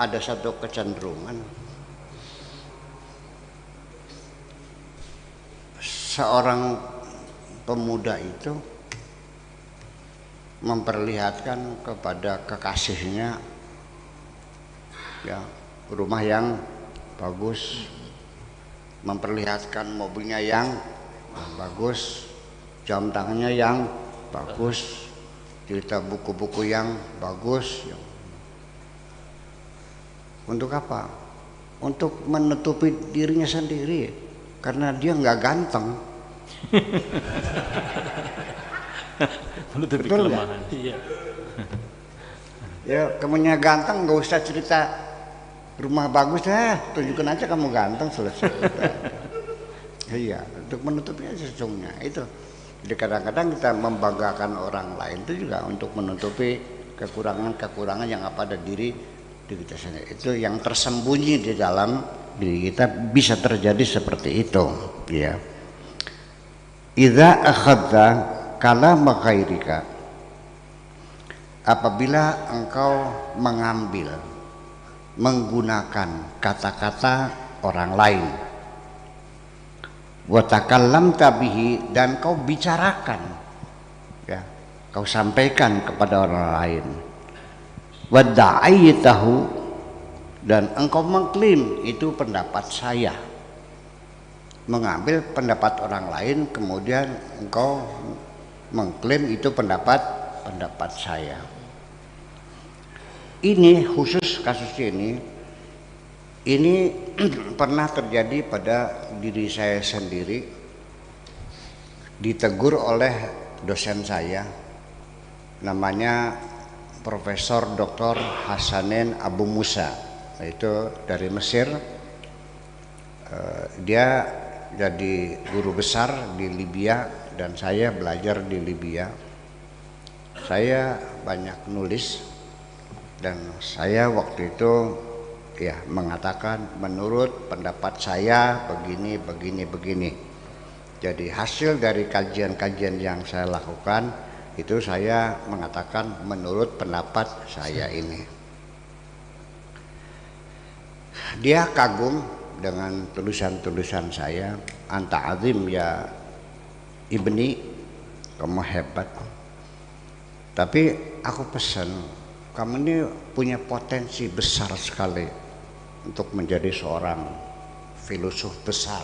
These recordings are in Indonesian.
ada satu kecenderungan seorang pemuda itu memperlihatkan kepada kekasihnya ya rumah yang bagus, memperlihatkan mobilnya yang bagus, jam tangannya yang bagus, cerita buku-buku yang bagus. Untuk apa? Untuk menutupi dirinya sendiri, karena dia nggak ganteng. Menutupi Betul kelemahan. Iya. Ya, kamunya ganteng nggak usah cerita rumah bagus, tunjukkan aja kamu ganteng, selesai. Iya, untuk menutupi aja sesungguhnya itu. Jadi kadang-kadang kita membanggakan orang lain itu juga untuk menutupi kekurangan-kekurangan yang ada diri kita sendiri. Itu yang tersembunyi di dalam diri kita, bisa terjadi seperti itu, ya. Idza akhadha kalama ghairika, apabila engkau mengambil, menggunakan kata-kata orang lain, wa takallamta bihi, dan kau bicarakan, ya, kau sampaikan kepada orang lain, wa da'aitahu, dan engkau mengklaim itu pendapat saya, mengambil pendapat orang lain kemudian engkau mengklaim itu pendapat saya. Ini khusus kasus ini pernah terjadi pada diri saya sendiri. Ditegur oleh dosen saya, namanya Profesor Dr. Hasanin Abu Musa, itu dari Mesir. Dia jadi guru besar di Libya dan saya belajar di Libya. Saya banyak nulis dan saya waktu itu ya mengatakan menurut pendapat saya begini. Jadi hasil dari kajian-kajian yang saya lakukan itu saya mengatakan menurut pendapat saya ini. Dia kagum dengan tulisan-tulisan saya. Anta azim ya ibni, kamu hebat. Tapi aku pesan, kamu ini punya potensi besar sekali untuk menjadi seorang filosof besar,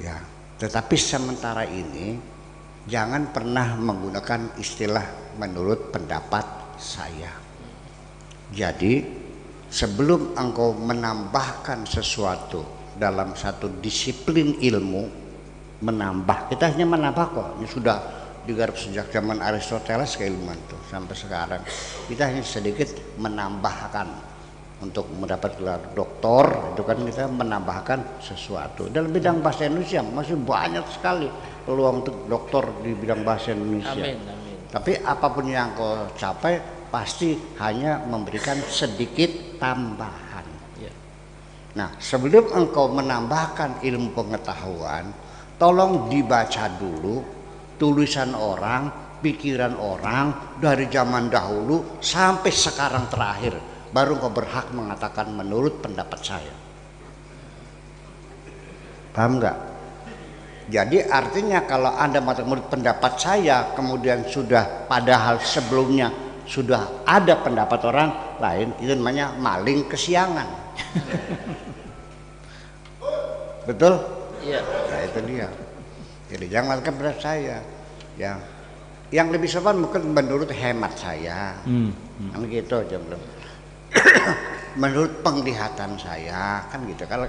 ya. Tetapi sementara ini jangan pernah menggunakan istilah menurut pendapat saya. Jadi sebelum engkau menambahkan sesuatu dalam satu disiplin ilmu, menambah, kita hanya menambah kok, ini sudah digarap sejak zaman Aristoteles keilmuan itu sampai sekarang. Kita hanya sedikit menambahkan untuk mendapat gelar doktor, itu kan kita menambahkan sesuatu. Dalam bidang bahasa Indonesia masih banyak sekali peluang untuk doktor di bidang bahasa Indonesia. Amin. Tapi apapun yang kau capai pasti hanya memberikan sedikit tambahan. Ya. Nah, sebelum engkau menambahkan ilmu pengetahuan, tolong dibaca dulu tulisan orang, pikiran orang dari zaman dahulu sampai sekarang terakhir, baru engkau berhak mengatakan menurut pendapat saya. Paham nggak? Jadi artinya kalau Anda menurut pendapat saya, kemudian sudah padahal sebelumnya sudah ada pendapat orang lain, itu namanya maling kesiangan. Betul? Iya. Nah itu dia. Jadi jangan lakukan pendapat saya. Yang lebih sopan mungkin menurut hemat saya. Kan gitu aja belum. Menurut penglihatan saya, kan gitu. Kalau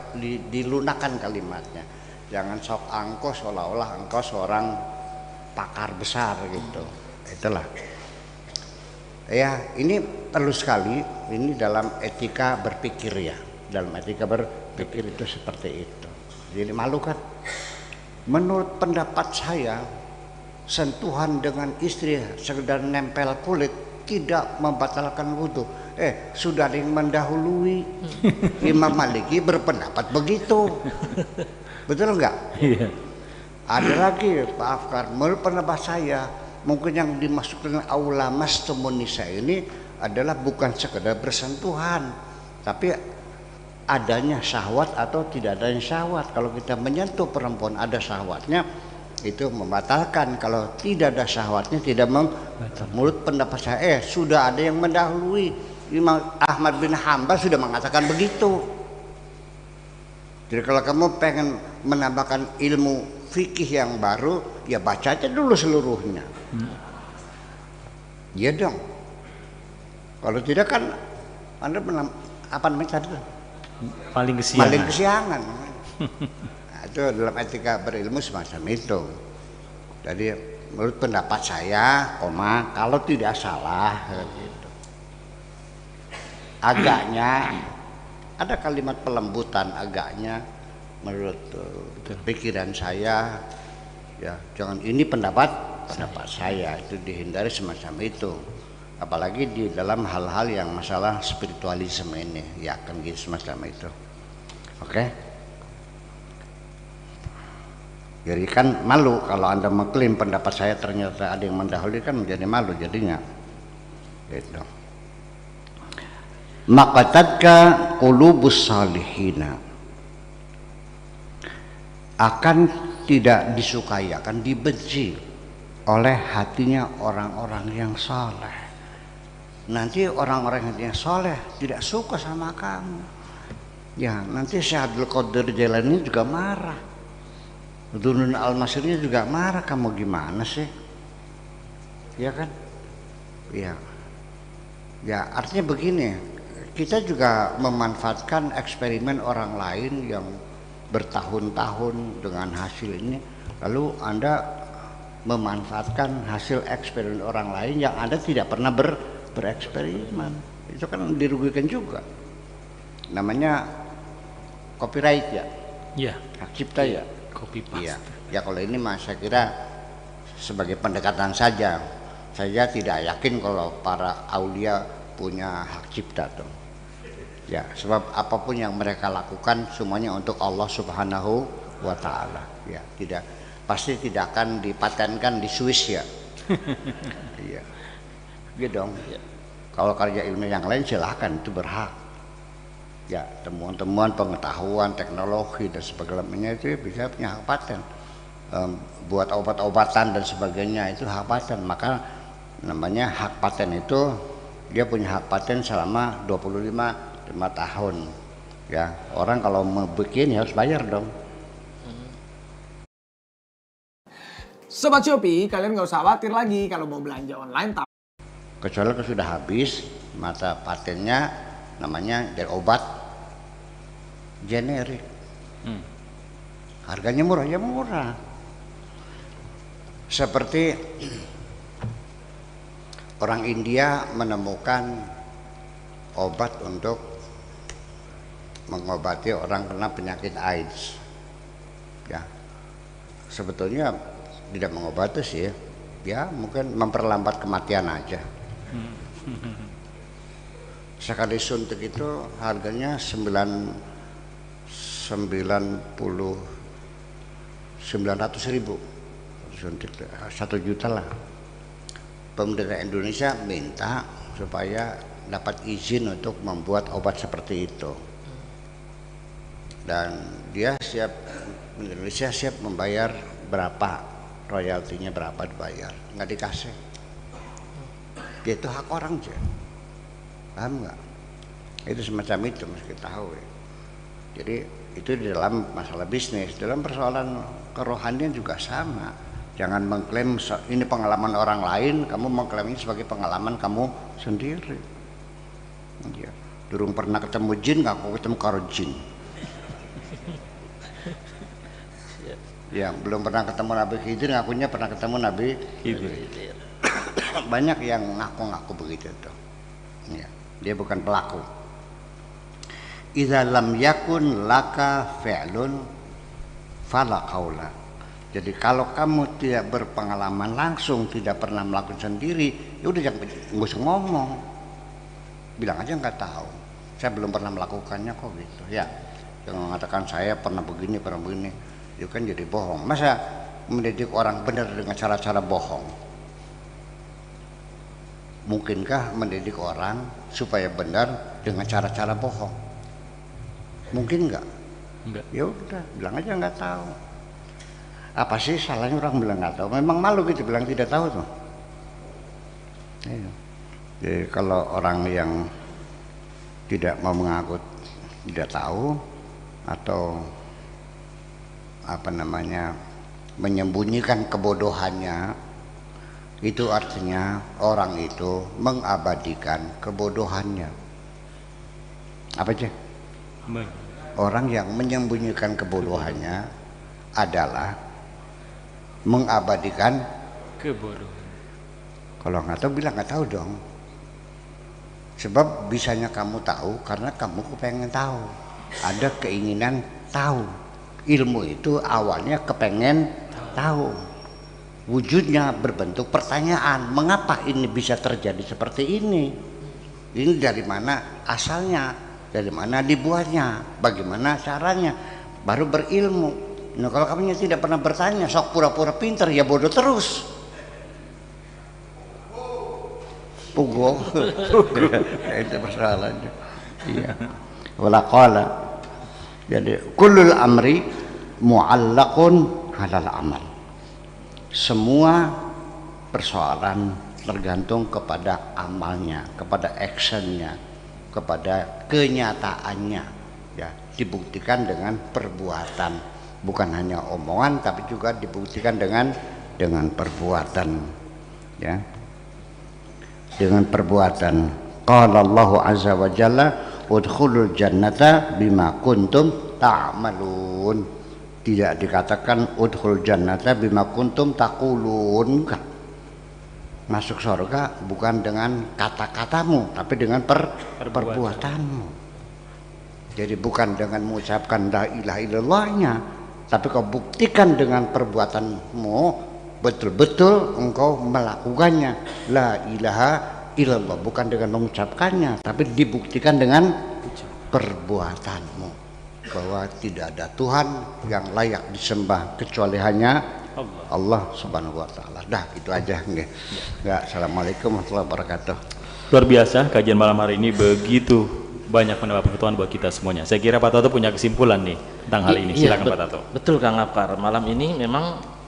dilunakan kalimatnya. Jangan sok angkuh seolah-olah engkau seorang pakar besar gitu. Itulah. Ya, ini perlu sekali, ini dalam etika berpikir ya. Dalam etika berpikir itu seperti itu. Jadi malu kan? Menurut pendapat saya, sentuhan dengan istri sekedar nempel kulit tidak membatalkan wudhu. Sudah ada yang mendahului. Imam Maliki berpendapat begitu. Betul enggak? Iya. Ada lagi Pak Afkar, menurut pendapat saya, mungkin yang dimaksud dengan aula mastumun nisa ini adalah bukan sekedar bersentuhan, Tapi adanya syahwat atau tidak adanya syahwat. Kalau kita menyentuh perempuan ada syahwatnya, itu membatalkan. Kalau tidak ada syahwatnya tidak menurut pendapat saya sudah ada yang mendahului. Imam Ahmad bin Hanbal sudah mengatakan begitu. Jadi kalau kamu pengen menambahkan ilmu fikih yang baru, ya baca aja dulu seluruhnya. Iya dong. Kalau tidak kan Anda apa namanya tadi? Paling kesiangan. Nah, itu dalam etika berilmu semacam itu. Jadi menurut pendapat saya, kalau tidak salah gitu. Agaknya ada kalimat pelembutan agaknya menurut pikiran saya, ya jangan ini pendapat saya itu dihindari semacam itu. Apalagi di dalam hal-hal yang masalah spiritualisme ini, ya kan gitu semacam itu. Oke. Jadi kan malu kalau Anda mengklaim pendapat saya ternyata ada yang mendahului, kan menjadi malu jadinya. Gitu. Maqatadka qulubus salihina, akan tidak disukai, akan dibenci oleh hatinya orang-orang yang saleh. Nanti orang-orang yang soleh tidak suka sama kamu. Ya nanti Syekh Abdul Qadir Jailani juga marah. Dunun Al-Masrinya juga marah. Kamu gimana sih? Ya kan? Ya. Ya artinya begini. Kita juga memanfaatkan eksperimen orang lain yang bertahun-tahun dengan hasil ini. Lalu Anda memanfaatkan hasil eksperimen orang lain yang Anda tidak pernah bereksperimen, itu kan dirugikan juga. Namanya copyright ya, hak cipta ya, copy paste. Ya kalau ini mas saya kira sebagai pendekatan saja. Saya tidak yakin kalau para aulia punya hak cipta tuh. Ya sebab apapun yang mereka lakukan semuanya untuk Allah Subhanahu wa Ta'ala. Ya pasti tidak akan dipatenkan di Swiss ya. Iya. Gitu dong. Ya. Kalau karya ilmiah yang lain silahkan, itu berhak. Ya, temuan-temuan, pengetahuan, teknologi dan sebagainya itu bisa punya hak paten. Buat obat-obatan dan sebagainya itu hak paten. Maka namanya hak paten itu dia punya hak paten selama 25 tahun. Ya, orang kalau mau bikin harus bayar dong. Sobat Shopee, kalian nggak usah khawatir lagi kalau mau belanja online. Kecuali kalau sudah habis masa patennya, namanya dari obat generik. Harganya murah ya murah. Seperti orang India menemukan obat untuk mengobati orang kena penyakit AIDS. Ya, sebetulnya tidak mengobati sih, ya mungkin memperlambat kematian aja. Sekali suntik itu harganya 900.000 suntik, 1 juta lah. Pemerintah Indonesia minta supaya dapat izin untuk membuat obat seperti itu, dan Indonesia siap membayar berapa, royaltinya berapa dibayar, nggak dikasih. Itu hak orang aja, paham nggak? Itu semacam itu mesti kita tahu ya. Jadi itu di dalam masalah bisnis, dalam persoalan kerohanian juga sama. Jangan mengklaim ini pengalaman orang lain, kamu mengklaimnya sebagai pengalaman kamu sendiri. Ya, durung pernah ketemu jin, ngaku ketemu karo jin. Ya, belum pernah ketemu Nabi Khidir, ngakunya pernah ketemu Nabi Khidir. Banyak yang ngaku-ngaku begitu tuh. Ya, dia bukan pelaku. Idza lam yakun laka fi'lun fala qaula. Jadi kalau kamu tidak berpengalaman langsung, tidak pernah melakukan sendiri, ya udah jangan usah ngomong. Bilang aja nggak tahu. Saya belum pernah melakukannya kok gitu. Ya, jangan mengatakan saya pernah begini, itu kan jadi bohong. Masa mendidik orang benar dengan cara-cara bohong? Mungkinkah mendidik orang supaya benar dengan cara-cara bohong. Mungkin nggak? Enggak. Ya udah, bilang aja nggak tahu. Apa sih salahnya orang bilang nggak tahu? Memang malu gitu bilang tidak tahu tuh. Iya. Jadi kalau orang yang tidak mau mengaku tidak tahu atau apa namanya menyembunyikan kebodohannya, itu artinya orang itu mengabadikan kebodohannya. Apa aja? Orang yang menyembunyikan kebodohannya adalah mengabadikan Kebodohan. Kalau nggak tahu bilang nggak tahu dong. Sebab bisanya kamu tahu karena kamu kepengen tahu. Ada keinginan tahu. Ilmu itu awalnya kepengen tahu. Wujudnya berbentuk pertanyaan. Mengapa ini bisa terjadi seperti ini? Ini dari mana asalnya? Dari mana dibuatnya? Bagaimana caranya? Baru berilmu. Nah kalau kamu tidak pernah bertanya, sok pura-pura pinter, ya bodoh terus. Pugo. Itu masalahnya. Iya. Wala qala. Jadi kullul amri mu'allaqun 'alal amal. Semua persoalan tergantung kepada amalnya, kepada actionnya, kepada kenyataannya. Ya, dibuktikan dengan perbuatan, bukan hanya omongan, tapi juga dibuktikan dengan perbuatan. Ya. Dengan perbuatan. Qala Allah azza wa jalla udkhulul jannata bima kuntum ta'malun. Tidak dikatakan udkhul jannata bima kuntum taqulun. Masuk surga bukan dengan kata-katamu tapi dengan perbuatanmu. Jadi bukan dengan mengucapkan la ilaha illallahnya, tapi kau buktikan dengan perbuatanmu. Betul-betul engkau melakukannya la ilaha illallah, bukan dengan mengucapkannya tapi dibuktikan dengan perbuatanmu bahwa tidak ada Tuhan yang layak disembah kecuali hanya Allah Subhanahu wa taala. Dah gitu aja nggih. Ya, assalamualaikum warahmatullahi wabarakatuh. Luar biasa kajian malam hari ini, begitu banyak mendapat pengetahuan buat kita semuanya. Saya kira Pak Tato punya kesimpulan nih tentang hal ini. Silakan Pak Tato. Betul Kang Afkar. Malam ini memang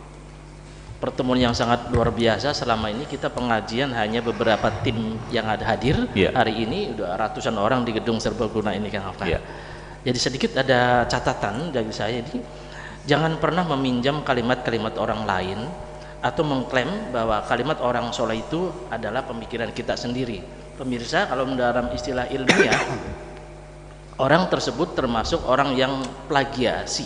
pertemuan yang sangat luar biasa. Selama ini kita pengajian hanya beberapa tim yang ada hadir. Hari ini udah ratusan orang di gedung serbaguna ini Kang Afkar. Jadi sedikit ada catatan dari saya ini, jangan pernah meminjam kalimat-kalimat orang lain atau mengklaim bahwa kalimat orang soleh itu adalah pemikiran kita sendiri. Pemirsa, kalau dalam istilah ilmiah, orang tersebut termasuk orang yang plagiasi.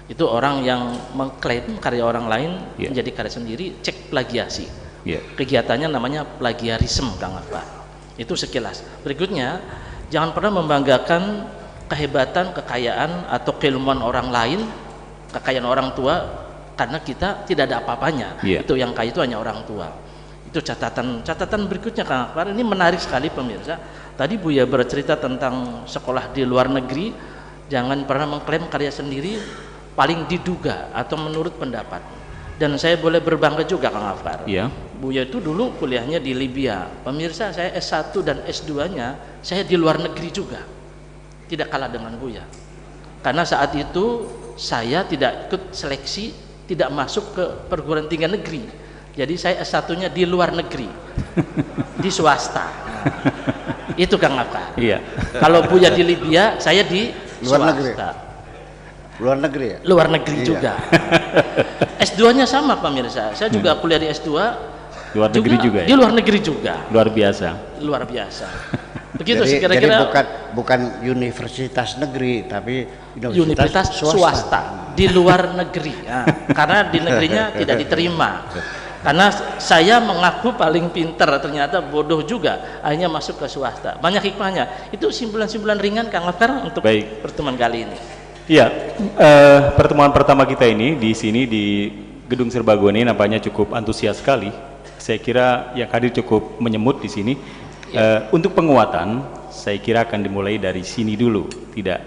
Itu orang yang mengklaim karya orang lain menjadi karya sendiri, cek plagiasi. Kegiatannya namanya plagiarisme Kang Afkar. Itu sekilas. Berikutnya, jangan pernah membanggakan kehebatan, kekayaan atau keilmuan orang lain, kekayaan orang tua, karena kita tidak ada apa-apanya. Itu yang kaya itu hanya orang tua. Itu catatan berikutnya Kang Afkar. Ini menarik sekali pemirsa. Tadi Buya bercerita tentang sekolah di luar negeri. Jangan pernah mengklaim karya sendiri, paling diduga atau menurut pendapat. Dan saya boleh berbangga juga Kang Afkar. Buya itu dulu kuliahnya di Libya. Pemirsa, saya S1 dan S2-nya saya di luar negeri juga. Tidak kalah dengan Buya. Karena saat itu saya tidak ikut seleksi, tidak masuk ke perguruan tinggi negeri. Jadi saya S1-nya di luar negeri. Di swasta. Nah, itu Kang Afkar. Kalau Buya di Libya, saya di luar swasta. Negeri. Luar negeri ya? Luar negeri juga. S2-nya sama pemirsa. Saya juga kuliah di S2 luar negeri juga ya? Di luar negeri juga. Luar biasa. Luar biasa. Begitu jadi, kira-kira. Jadi bukan universitas negeri, tapi universitas swasta di luar negeri. Nah, karena di negerinya tidak diterima. Karena saya mengaku paling pinter, ternyata bodoh juga, akhirnya masuk ke swasta. Banyak hikmahnya. Itu simpulan-simpulan ringan Kang Afkar untuk pertemuan kali ini. Pertemuan pertama kita ini di sini di Gedung Serbaguna ini nampaknya cukup antusias sekali. Saya kira yang hadir cukup menyemut di sini. Untuk penguatan, saya kira akan dimulai dari sini dulu, tidak